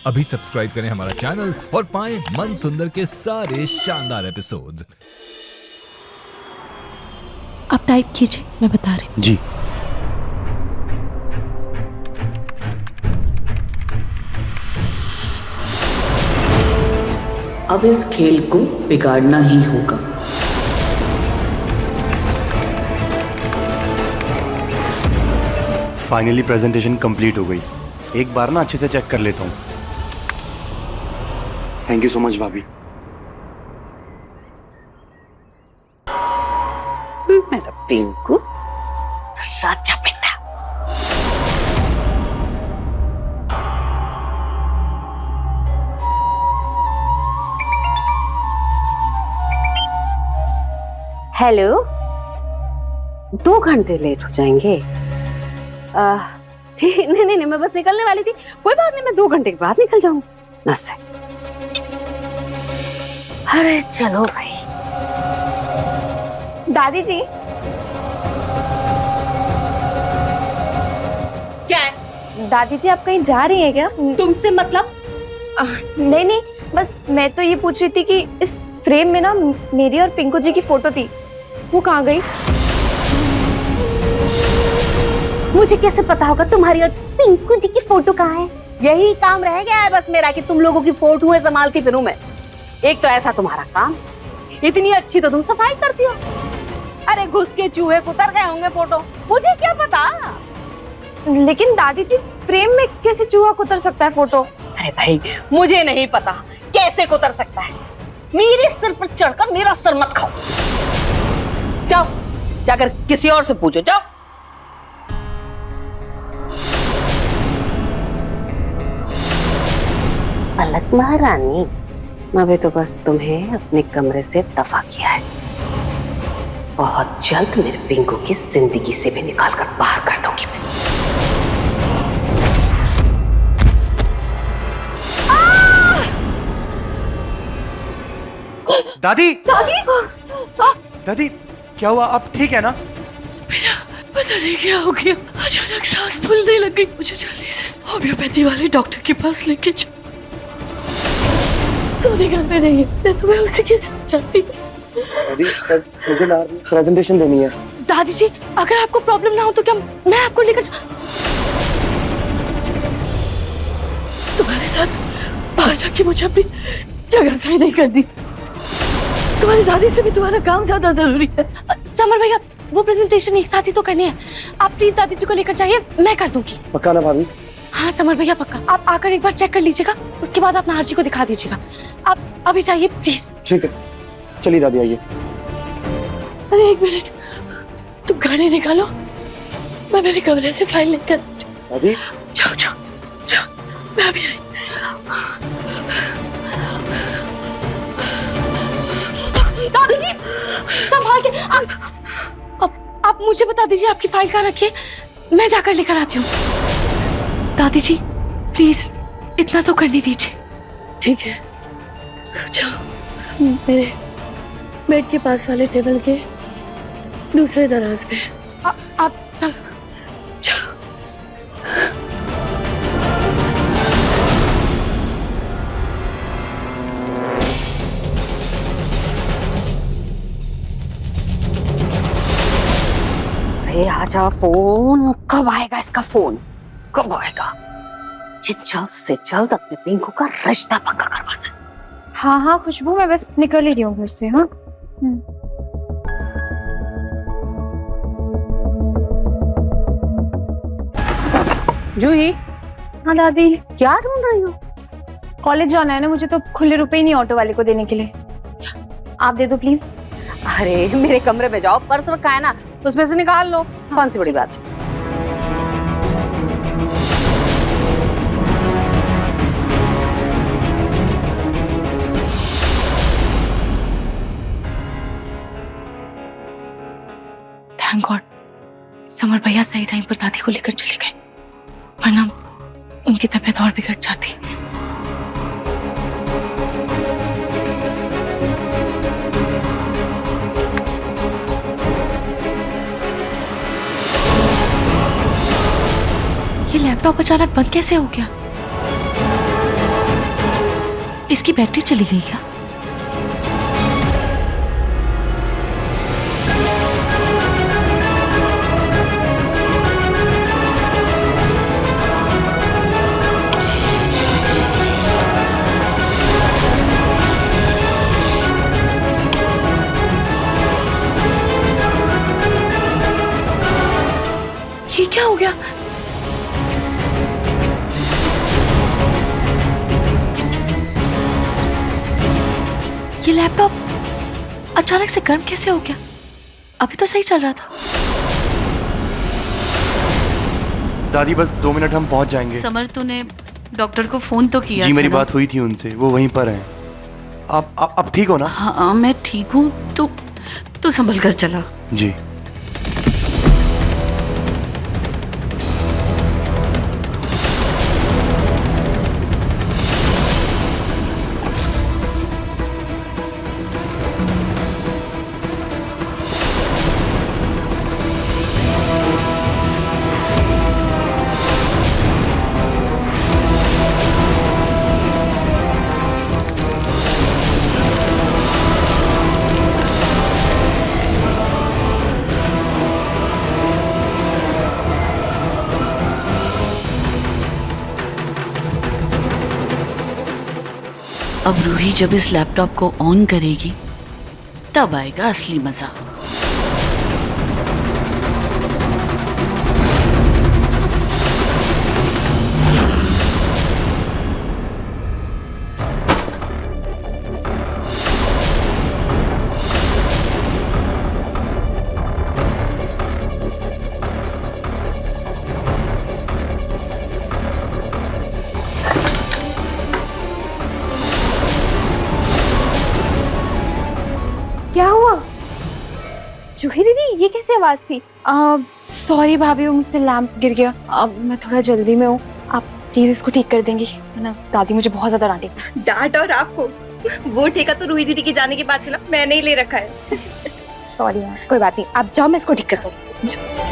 अभी सब्सक्राइब करें हमारा चैनल और पाएं मन सुंदर के सारे शानदार एपिसोड्स। आप टाइप कीजिए, मैं बता रही हूँ। जी। अब इस खेल को बिगाड़ना ही होगा। फाइनली प्रेजेंटेशन कंप्लीट हो गई। एक बार ना अच्छे से चेक कर लेता हूँ। थैंक यू सो मच भाभी। मेरा पिंकू राजा बेटा। हेलो, 2 घंटे लेट हो जाएंगे? ठीक, नहीं, मैं बस निकलने वाली थी। कोई बात नहीं, मैं 2 घंटे के बाद निकल जाऊंगी। नमस्ते। अरे चलो भाई। दादी जी। क्या है? दादी जी आप कहीं जा रही हैं क्या? तुमसे मतलब? नहीं, बस मैं तो ये पूछ रही थी कि इस फ्रेम में ना मेरी और पिंकू जी की फोटो थी, वो कहाँ गई? मुझे कैसे पता होगा तुम्हारी और पिंकू जी की फोटो कहाँ है? यही काम रह गया है बस मेरा कि तुम लोगों की फोटो है संभालती फिरूं मैं। एक तो ऐसा तुम्हारा काम, इतनी अच्छी तो तुम सफाई करती हो। अरे घुस के चूहे कुतर गए होंगे फोटो, मुझे क्या पता। लेकिन दादी जी फ्रेम में कैसे चूहा कुतर सकता है फोटो? अरे भाई मुझे नहीं पता कैसे कुतर सकता है। मेरे सिर पर चढ़कर मेरा सर मत खाओ। जाओ जाकर किसी और से पूछो, जाओ। अलग महारानी, अभी तो बस तुम्हें अपने कमरे से दफा किया है। बहुत जल्द मेरे पिंकू की जिंदगी से भी निकाल कर बाहर कर दूंगी मैं। दादी दादी क्या हुआ? आप ठीक है ना? बेटा पता नहीं क्या हो गया, अचानक सांस फूलने लग गई। मुझे जल्दी से होम्योपैथी वाले डॉक्टर के पास लेके जाओ। सोने घर में नहीं है तो मैं उसी के साथ जाती। दादी मुझे ना प्रेजेंटेशन देनी है। दादी जी अगर आपको प्रॉब्लम ना हो तो क्या मैं आपको लेकर तुम्हारे साथ बाहर जाके मुझे अपनी जगह सही नहीं करनी। तुम्हारी दादी से भी तुम्हारा काम ज्यादा जरूरी है। समर भैया वो प्रेजेंटेशन एक साथ ही तो करनी है, आप प्लीज दादी जी को लेकर जाइए, मैं कर दूंगी। पक्का ना भाभी? हाँ समर भैया पक्का। आप आकर एक बार चेक कर लीजिएगा, उसके बाद अपना आरजी को दिखा दीजिएगा। आप अभी जाइए प्लीज। ठीक है, चलिए दादी आइए। अरे 1 मिनट, तुम गाड़ी निकालो, मैं मेरे कमरे से फाइल लेकर। दादी जाओ, मैं अभी आई। दादी जी संभाल के। आप मुझे बता दीजिए आपकी फाइल कहाँ रखी है, मैं जाकर लेकर आती हूँ। दादी जी प्लीज इतना तो करने दीजिए। ठीक है, जाओ मेरे बेड के पास वाले टेबल के दूसरे दराज पे। आप सब जाओ। अरे आजा, फोन कब आएगा? इसका फोन कब आएगा? जल्द से जल्द अपने पिंकू का रिश्ता पक्का करवाना है। हाँ खुशबू, मैं बस निकल ही रही हूँ घर से। हाँ जूही। हाँ दादी। क्या ढूंढ रही हो? कॉलेज जाना है ना मुझे, तो खुले रुपए ही नहीं ऑटो वाले को देने के लिए, आप दे दो प्लीज। अरे मेरे कमरे में जाओ, पर्स रखा है ना उसमें से निकाल लो। कौन सी बड़ी बात है? थैंक गॉड समर भैया सही टाइम पर दादी को लेकर चले गए, वरना उनकी तबीयत और बिगड़ जाती। ये लैपटॉप अचानक बंद कैसे हो गया? इसकी बैटरी चली गई क्या? ये क्या हो गया? ये लैपटॉप अचानक से गर्म कैसे हो गया? अभी तो सही चल रहा था। दादी बस 2 मिनट हम पहुंच जाएंगे। समर, तूने डॉक्टर को फोन तो किया जी था मेरी ना? बात हुई थी उनसे, वो वहीं पर हैं। आप ठीक हो ना? हाँ मैं ठीक हूँ। तू संभल कर चला। जी। अब रूही जब इस लैपटॉप को ऑन करेगी तब आएगा असली मजा। क्या हुआ? जूही दीदी, ये कैसी आवाज थी? सॉरी भाभी, वो मुझसे लैंप गिर गया। अब मैं थोड़ा जल्दी में हूँ, आप प्लीज इसको ठीक कर देंगी, वरना दादी मुझे बहुत ज्यादा डांटेगी। डांट और आपको? वो ठेका तो रूही दीदी के जाने के बाद से ना मैंने ही ले रखा है। सॉरी यार। कोई बात नहीं, आप जाओ, मैं इसको ठीक कर दूंगी।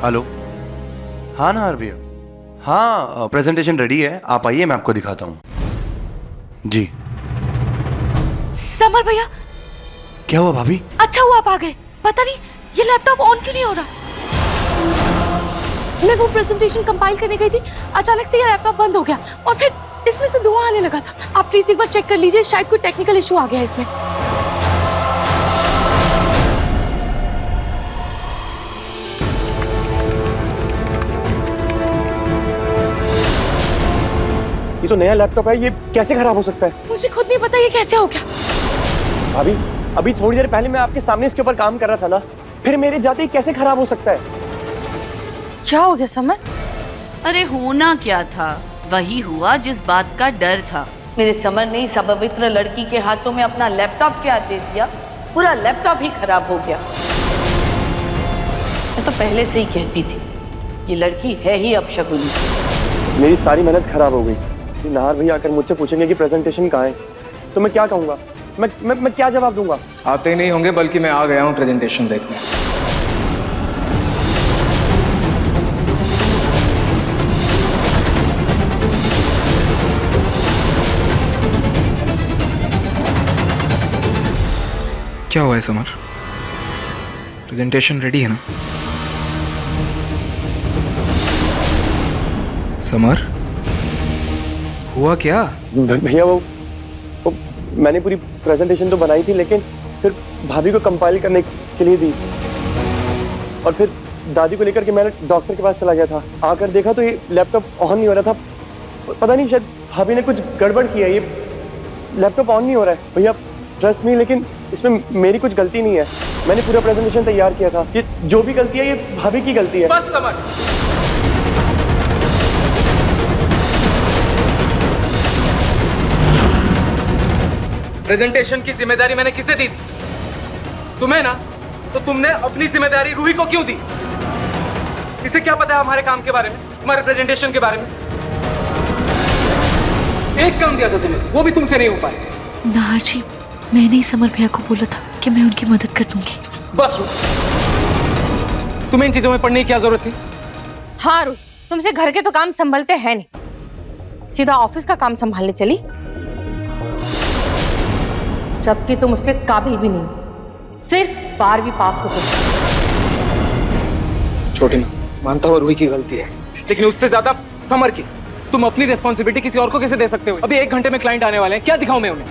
हेलो। हाँ ना भैया, हाँ प्रेजेंटेशन रेडी है, आप आइए मैं आपको दिखाता हूँ। जी। समर भैया। क्या हुआ भाभी? अच्छा हुआ आप आ गए। पता नहीं ये लैपटॉप ऑन क्यों नहीं हो रहा। मैं वो प्रेजेंटेशन कंपाइल करने गई थी, अचानक से ये लैपटॉप बंद हो गया और फिर इसमें से धुआं आने लगा था। आप प्लीज एक बार चेक कर लीजिए, शायद कोई टेक्निकल इशू आ गया है इसमें। ये तो नया लैपटॉप है, ये कैसे खराब हो सकता है? मुझे खुद नहीं पता ये कैसे हो गया। भाभी अभी थोड़ी देर पहले मैं आपके सामने इसके ऊपर काम कर रहा था ना, फिर मेरे जाते ही कैसे खराब हो सकता है? क्या हो गया समर? अरे होना क्या था वही हुआ जिस बात का डर था। मेरे समर ने इस अपवित्र लड़की के हाथों में अपना लैपटॉप क्या दे दिया, पूरा लैपटॉप ही खराब हो गया। मैं तो पहले से ही कहती थी ये लड़की है ही अपशगुनी। मेरी सारी मेहनत खराब हो गई। नाहर भैया आकर मुझसे पूछेंगे कि प्रेजेंटेशन कहाँ है, तो मैं क्या कहूँगा? मैं क्या जवाब दूंगा? आते नहीं होंगे, बल्कि मैं आ गया हूँ प्रेजेंटेशन देखने। क्या हुआ है समर? प्रेजेंटेशन रेडी है ना? समर हुआ क्या? भैया वो मैंने पूरी प्रेजेंटेशन तो बनाई थी, लेकिन फिर भाभी को कंपाइल करने के लिए दी और फिर दादी को लेकर के मैं डॉक्टर के पास चला गया था। आकर देखा तो ये लैपटॉप ऑन नहीं हो रहा था। पता नहीं, शायद भाभी ने कुछ गड़बड़ किया, ये लैपटॉप ऑन नहीं हो रहा है। भैया ट्रस्ट मी, लेकिन इसमें मेरी कुछ गलती नहीं है। मैंने पूरा प्रेजेंटेशन तैयार किया था। ये जो भी गलती है ये भाभी की गलती है। बस समझ। प्रेजेंटेशन की जिम्मेदारी मैंने किसे दी थी? तुम्हें ना, तो तुमने अपनी जिम्मेदारी रूही को क्यों दी? इसे क्या पता है हमारे काम के बारे में, हमारे प्रेजेंटेशन के बारे में? एक काम दिया था तुम्हें, वो भी तुमसे नहीं हो पाया। नाहर जी, मैंने ही समर भैया को बोला था कि मैं उनकी मदद कर दूंगी। बस रुक, तुम्हें इन चीजों में पढ़ने की क्या जरूरत थी? हाँ रू, तुमसे घर के तो काम संभलते हैं नहीं, सीधा ऑफिस का काम संभालने चली, जबकि तुम उसके काबिल भी नहीं, सिर्फ 12वीं पास हो तुम। छोटी माँ, मानता हूँ रूही की गलती है, लेकिन उससे ज्यादा समर की। तुम अपनी रिस्पॉन्सिबिलिटी किसी और को कैसे दे सकते हो? अभी 1 घंटे में क्लाइंट आने वाले हैं, क्या दिखाऊं मैं उन्हें?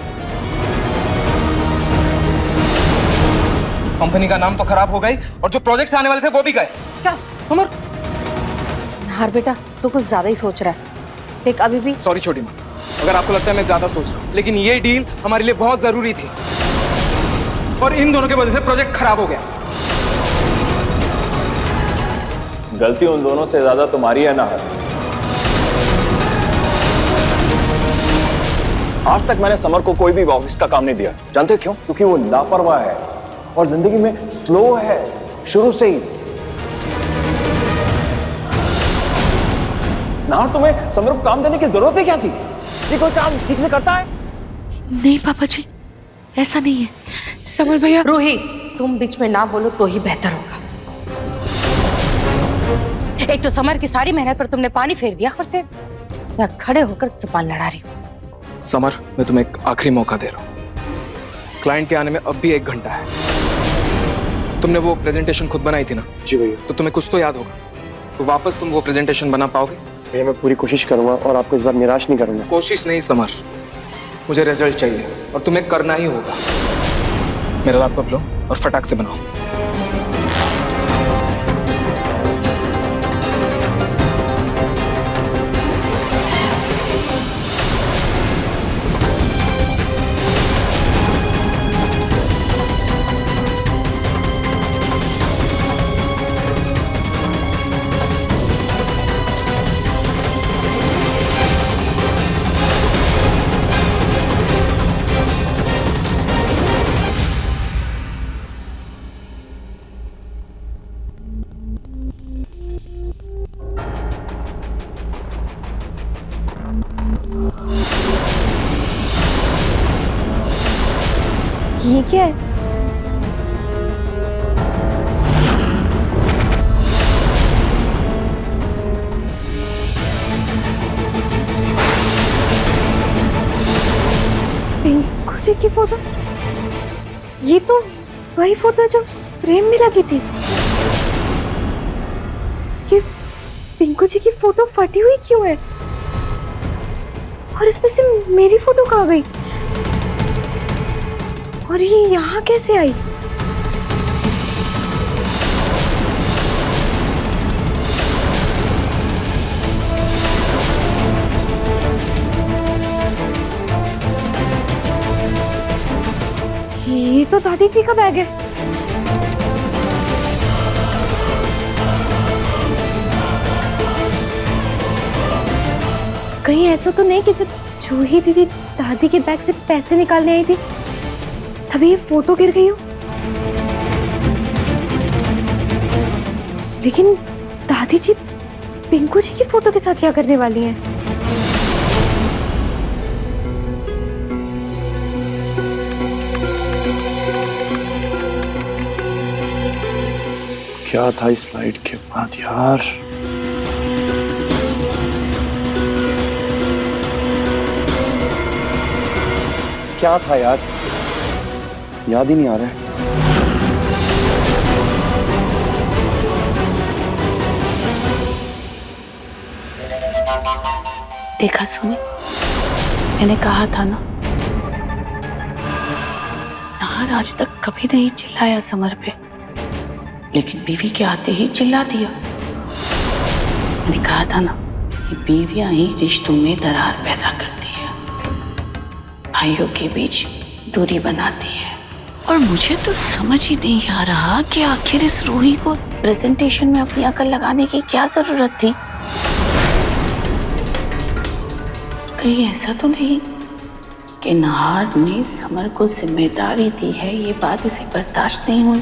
कंपनी का नाम तो खराब हो गई और जो प्रोजेक्ट्स आने वाले थे वो भी गए। क्या समर? नाहर बेटा, तू कुछ ज्यादा ही सोच रहा है। देख अभी भी सॉरी छोटी माँ, अगर आपको लगता है मैं ज्यादा सोच रहा हूँ, लेकिन ये डील हमारे लिए बहुत जरूरी थी और इन दोनों की वजह से प्रोजेक्ट खराब हो गया। गलती उन दोनों से ज्यादा तुम्हारी है ना। आज तक मैंने समर को कोई भी ऑफिस का काम नहीं दिया। जानते हो क्यों? क्योंकि वो लापरवाह है और जिंदगी में स्लो है शुरू से ही। ना तुम्हें समर को काम देने की जरूरत ही क्या थी? ये कोई काम ठीक से करता है? नहीं पापा जी, ऐसा नहीं है। समर भैया। रूही, तुम बीच में ना बोलो तो ही बेहतर होगा। एक तो समर की सारी मेहनत पर तुमने पानी फेर दिया, और से मैं खड़े होकर जुबान लड़ा रही हूँ। समर, मैं तुम्हें एक आखिरी मौका दे रहा हूँ। क्लाइंट के आने में अब भी 1 घंटा है। तुमने वो प्रेजेंटेशन खुद बनाई थी ना? जी भैया। तो तुम्हें कुछ तो याद होगा, तो वापस तुम वो प्रेजेंटेशन बना पाओगे? भैया मैं पूरी कोशिश करूंगा और आपको इस बार निराश नहीं करूंगा। कोशिश नहीं समर, मुझे रिजल्ट चाहिए और तुम्हें करना ही होगा। मेरा लैपटॉप लो और फटाक से बनाओ। ये क्या है? पिंकू जी की फोटो? ये तो वही फोटो है जो फ्रेम में लगी थी। ये पिंकू जी की फोटो फटी हुई क्यों है? और इसमें से मेरी फोटो कहाँ गई? और ये यहाँ कैसे आई? ये तो दादी जी का बैग है। कहीं ऐसा तो नहीं कि जब जूही दीदी दादी के बैग से पैसे निकालने आई थी तभी ये फोटो गिर गई हो? लेकिन दादी जी पिंकू जी की फोटो के साथ क्या करने वाली हैं? क्या था इस स्लाइड के बाद यार? क्या था यार? याद ही नहीं आ रहा है। देखा सुनी, मैंने कहा था ना, नाहर आज तक कभी नहीं चिल्लाया समर पे, लेकिन बीवी के आते ही चिल्ला दिया। मैंने कहा था ना कि बीवियां ही रिश्तों में दरार पैदा करती है, भाइयों के बीच दूरी बनाती है। और मुझे तो समझ ही नहीं आ रहा कि आखिर इस रूही को प्रेजेंटेशन में अपनी अकल लगाने की क्या जरूरत थी। कहीं ऐसा तो नहीं कि नहार ने समर को जिम्मेदारी दी है, ये बात इसे बर्दाश्त नहीं हुई।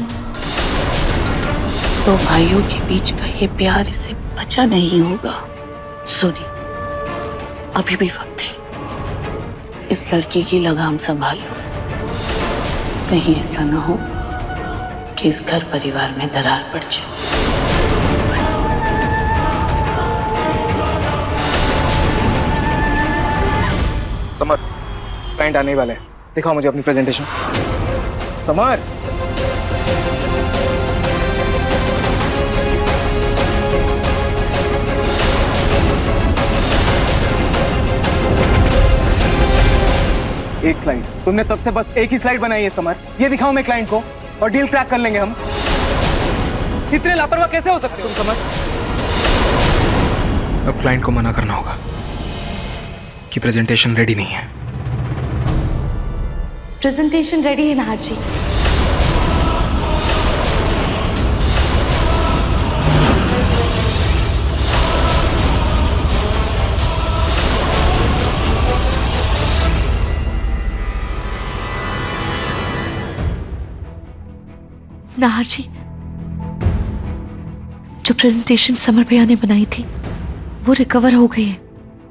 दो भाइयों के बीच का ये प्यार इसे बचा नहीं होगा। सुनी, अभी भी वक्त है, इस लड़की की लगाम संभालो। कहीं ऐसा ना हो कि इस घर परिवार में दरार पड़ जाए। समर, क्लाइंट आने वाले हैं, दिखाओ मुझे अपनी प्रेजेंटेशन। समर, एक स्लाइड। तुमने तब से बस एक ही स्लाइड बनाई है समर। ये दिखाओ मैं क्लाइंट को और डील क्रैक कर लेंगे हम। इतने लापरवाह कैसे हो सकते हो तुम समर? अब क्लाइंट को मना करना होगा कि प्रेजेंटेशन रेडी नहीं है। प्रेजेंटेशन रेडी है नाहर जी। नाहर जी, जो प्रेजेंटेशन समर भैया ने बनाई थी वो रिकवर हो गई है,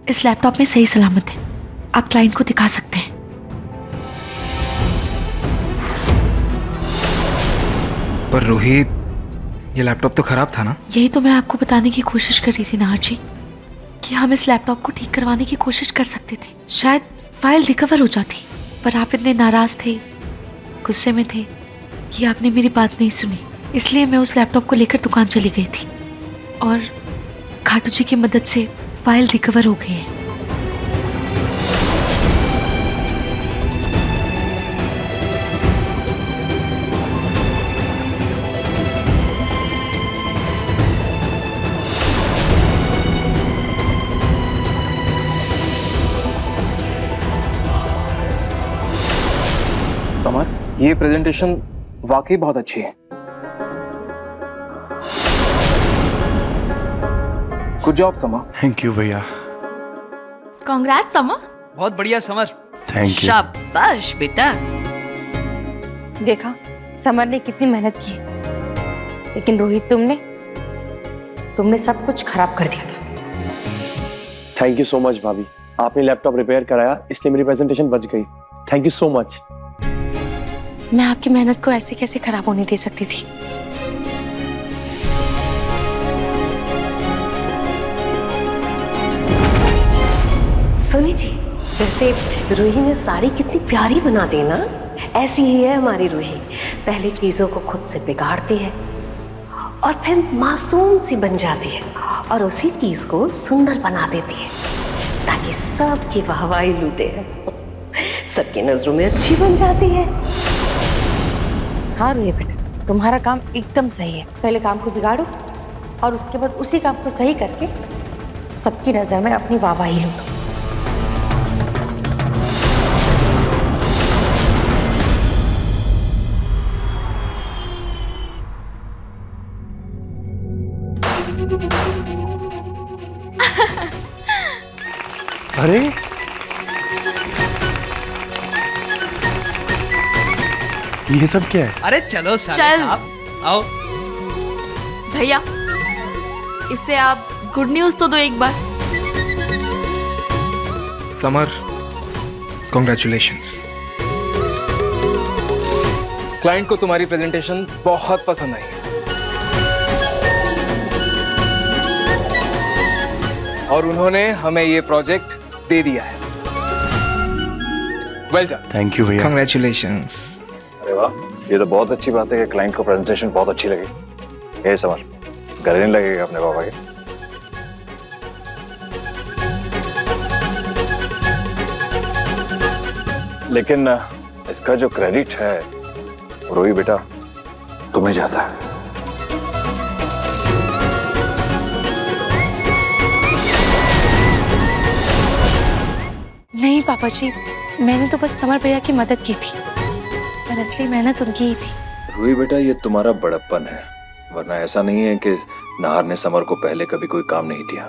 इस लैपटॉप में सही सलामत है। आप क्लाइंट को दिखा सकते हैं। पर रूही, ये लैपटॉप तो खराब था ना? यही तो मैं आपको बताने की कोशिश कर रही थी नाहर जी, कि हम इस लैपटॉप को ठीक करवाने की कोशिश कर सकते थे, शायद फाइल रिकवर हो जाती। पर आप इतने नाराज थे, गुस्से में थे कि आपने मेरी बात नहीं सुनी। इसलिए मैं उस लैपटॉप को लेकर दुकान चली गई थी और खाटू जी की मदद से फाइल रिकवर हो गई है। समर, ये प्रेजेंटेशन वाकई बहुत अच्छी है। Good job Samar. Thank you भैया। कांग्रेट्स समर। बहुत बढ़िया समर। Thank you. शाबाश बेटा। देखा समर ने कितनी मेहनत की, लेकिन रोहित तुमने सब कुछ खराब कर दिया था। थैंक यू सो मच भाभी, आपने लैपटॉप रिपेयर कराया इसलिए मेरी प्रेजेंटेशन बच गई। Thank you so much. मैं आपकी मेहनत को ऐसे कैसे खराब होने दे सकती थी? सुनी जी, वैसे रूही ने साड़ी कितनी प्यारी बना दी ना। ऐसी ही है हमारी रूही, पहले चीजों को खुद से बिगाड़ती है और फिर मासूम सी बन जाती है और उसी चीज को सुंदर बना देती है ताकि सबकी वाहवाही लूटे। सबकी नजरों में अच्छी बन जाती है। हाँ रूही बेटा, तुम्हारा काम एकदम सही है। पहले काम को बिगाड़ो और उसके बाद उसी काम को सही करके सबकी नजर में अपनी वाहवाही लूटो। अरे ये सब क्या है? अरे चलो साले चल। साहब, आओ। भैया, इससे आप गुड न्यूज तो दो एक बार। Summer, congratulations. क्लाइंट को तुम्हारी प्रेजेंटेशन बहुत पसंद आई है और उन्होंने हमें ये प्रोजेक्ट दे दिया है। Well done. थैंक यू भैया। कॉन्ग्रेचुलेशंस। अरे वाह, ये तो बहुत अच्छी बात है कि क्लाइंट को प्रेजेंटेशन बहुत अच्छी लगी। ये समझ गले नहीं लगेगा अपने पापा के। लेकिन इसका जो क्रेडिट है रोही बेटा तुम्हें जाता है। नहीं पापा जी, मैंने तो बस समर भैया की मदद की थी, पर असली मेहनत उनकी ही थी। रोही बेटा, ये तुम्हारा बड़प्पन है, वरना ऐसा नहीं है कि नाहर ने समर को पहले कभी कोई काम नहीं दिया,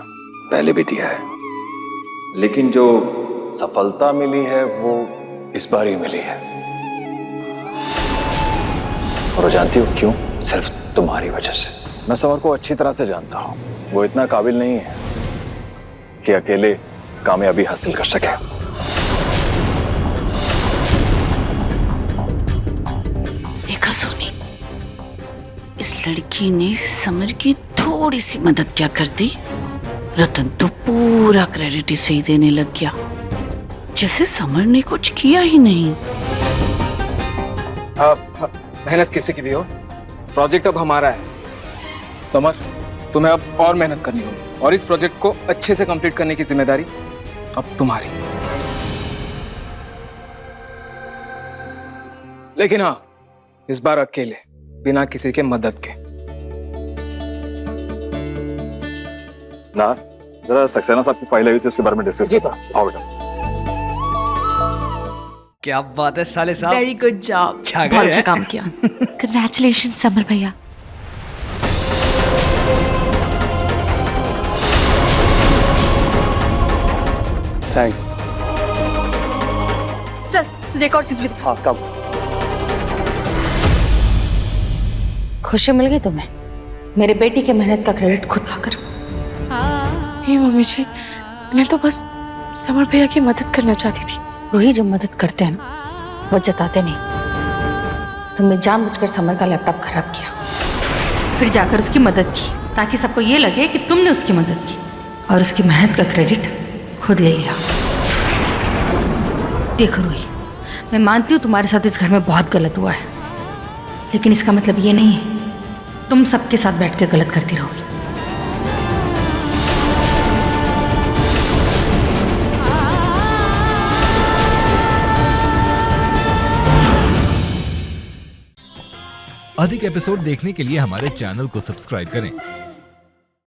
पहले भी दिया है। लेकिन जो सफलता मिली है वो इस बार ही मिली है। और वो जानती हो क्यों? सिर्फ तुम्हारी वजह से। मैं समर को अच्छी तरह से जानता हूं। वो इतना काबिल नहीं है कि अकेले कामयाबी हासिल कर सके। देखा सोनी, इस लड़की ने समर की थोड़ी सी मदद क्या कर दी, रतन तो पूरा क्रेडिट इसे ही देने लग गया, जैसे समर ने कुछ किया ही नहीं। मेहनत किसी की भी हो, प्रोजेक्ट अब हमारा है। समर, तुम्हें अब और मेहनत करनी होगी और इस प्रोजेक्ट को अच्छे से कंप्लीट करने की जिम्मेदारी अब तुम्हारी। लेकिन हाँ, इस बार अकेले, बिना किसी के मदद के। ना, जरा सक्सेना साहब की फाइल आई थी, उसके बारे में डिस्कस करते हैं। आओ बेटा। क्या बात है साले साहब, वेरी गुड जॉब, छा गए बहुत अच्छा हैं। काम किया। कंग्रेचुलेशन समर भैया। थैंक्स। चल तुझे एक और चीज भी दिखा। हाँ, कम। खुशी मिल गई तुम्हें मेरे बेटी के मेहनत का क्रेडिट खुद खाकर? नहीं मम्मी जी, मैं तो बस समर भैया की मदद करना चाहती थी। रूही जो मदद करते हैं ना, वो जताते नहीं। तुमने जानबूझकर समर का लैपटॉप खराब किया, फिर जाकर उसकी मदद की ताकि सबको ये लगे कि तुमने उसकी मदद की और उसकी मेहनत का क्रेडिट खुद ले लिया। देखो रूही, मैं मानती हूँ तुम्हारे साथ इस घर में बहुत गलत हुआ है, लेकिन इसका मतलब ये नहीं है तुम सबके साथ बैठ के गलत करती रहोगी। अधिक एपिसोड देखने के लिए हमारे चैनल को सब्सक्राइब करें